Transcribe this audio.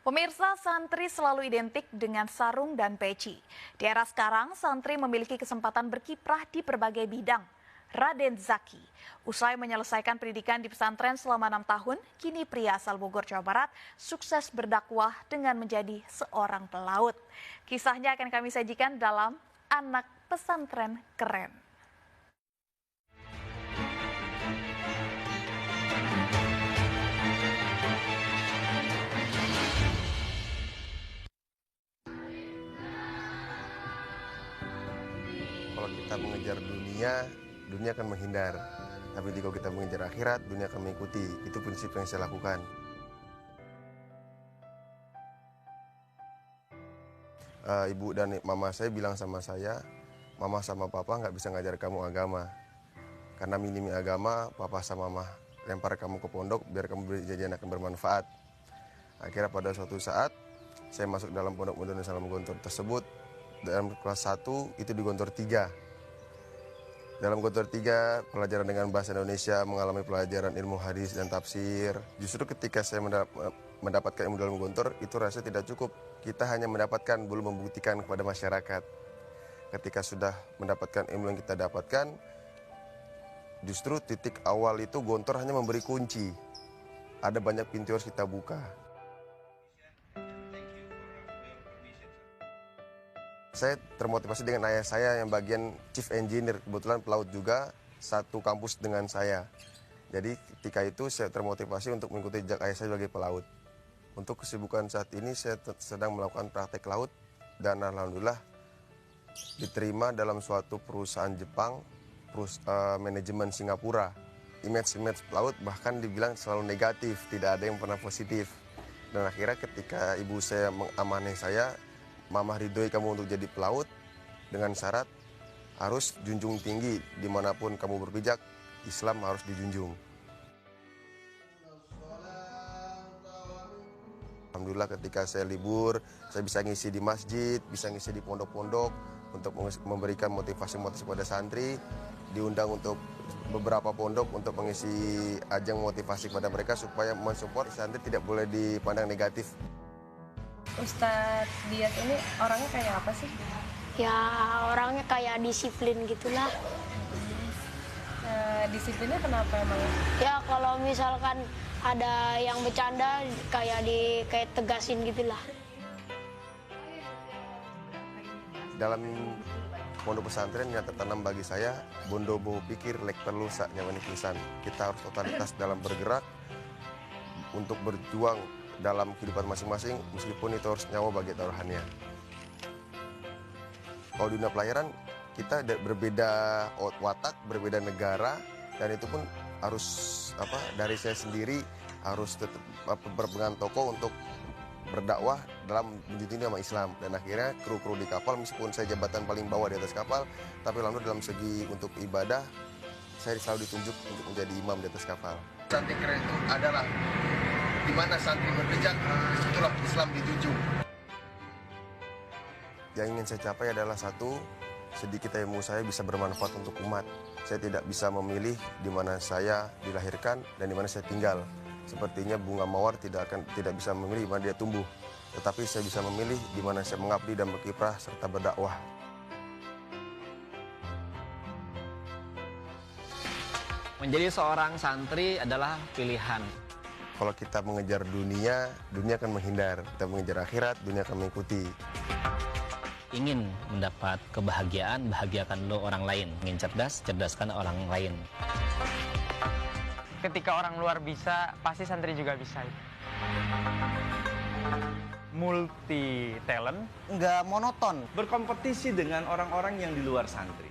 Pemirsa, santri selalu identik dengan sarung dan peci. Di era sekarang, santri memiliki kesempatan berkiprah di berbagai bidang. Raden Zaki, usai menyelesaikan pendidikan di pesantren selama 6 tahun, kini pria asal Bogor, Jawa Barat, sukses berdakwah dengan menjadi seorang pelaut. Kisahnya akan kami sajikan dalam Anak Pesantren Keren. Kalau kita mengejar dunia, dunia akan menghindar. Tapi jika kita mengejar akhirat, dunia akan mengikuti. Itu prinsip yang saya lakukan. Ibu dan mama saya bilang sama saya, mama sama papa nggak bisa ngajar kamu agama. Karena minimi agama, papa sama mama lempar kamu ke pondok biar kamu jadi anak yang bermanfaat. Akhirnya pada suatu saat, saya masuk dalam pondok Modern Salam Gontor tersebut. Dalam kelas 1 itu di Gontor 3. Dalam Gontor 3 pelajaran dengan bahasa Indonesia, mengalami pelajaran ilmu hadis dan tafsir. Justru ketika saya mendapatkan ilmu dalam Gontor, itu rasanya tidak cukup. Kita hanya mendapatkan, belum membuktikan kepada masyarakat. Ketika sudah mendapatkan ilmu yang kita dapatkan, justru titik awal itu Gontor hanya memberi kunci. Ada banyak pintu yang harus kita buka. Saya termotivasi dengan ayah saya yang bagian chief engineer, kebetulan pelaut juga, satu kampus dengan saya. Jadi ketika itu saya termotivasi untuk mengikuti jejak ayah saya sebagai pelaut. Untuk kesibukan saat ini saya sedang melakukan praktek laut dan alhamdulillah diterima dalam suatu perusahaan Jepang, manajemen Singapura. Image pelaut bahkan dibilang selalu negatif, tidak ada yang pernah positif. Dan akhirnya ketika ibu saya mengamanai saya, Mama ridhoi kamu untuk jadi pelaut dengan syarat harus junjung tinggi dimanapun kamu berpijak, Islam harus dijunjung. Alhamdulillah ketika saya libur, saya bisa ngisi di masjid, bisa ngisi di pondok-pondok untuk memberikan motivasi-motivasi pada santri, diundang untuk beberapa pondok untuk mengisi ajang motivasi kepada mereka supaya mensupport santri tidak boleh dipandang negatif. Ustadz Dias ini orangnya kayak apa sih? Ya orangnya kayak disiplin gitulah. Disiplinnya kenapa emang? Ya kalau misalkan ada yang bercanda kayak tegasin gitulah. Dalam pondok pesantren yang tertanam bagi saya, bondo boho pikir lek perlu sak nyawa pisan. Kita harus totalitas dalam bergerak untuk berjuang dalam kehidupan masing-masing, meskipun itu harus nyawa bagi taruhannya. Kalau di dunia pelayaran, kita berbeda watak, berbeda negara, dan itu pun harus dari saya sendiri harus tetap berpegang tokoh untuk berdakwah dalam menjunjung nama Islam. Dan akhirnya kru-kru di kapal, meskipun saya jabatan paling bawah di atas kapal, tapi alhamdulillah dalam segi untuk ibadah, saya selalu ditunjuk untuk menjadi imam di atas kapal. Santri keren itu adalah di mana santri berpijak, disitulah Islam dijunjung. Yang ingin saya capai adalah satu, sedikit ilmu saya bisa bermanfaat untuk umat. Saya tidak bisa memilih di mana saya dilahirkan dan di mana saya tinggal. Sepertinya bunga mawar tidak bisa memilih di mana dia tumbuh. Tetapi saya bisa memilih di mana saya mengabdi dan berkiprah serta berdakwah. Menjadi seorang santri adalah pilihan. Kalau kita mengejar dunia, dunia akan menghindar. Kita mengejar akhirat, dunia akan mengikuti. Ingin mendapat kebahagiaan, bahagiakan lo orang lain. Ingin cerdas, cerdaskan orang lain. Ketika orang luar bisa, pasti santri juga bisa. Multi talent, nggak monoton. Berkompetisi dengan orang-orang yang di luar santri.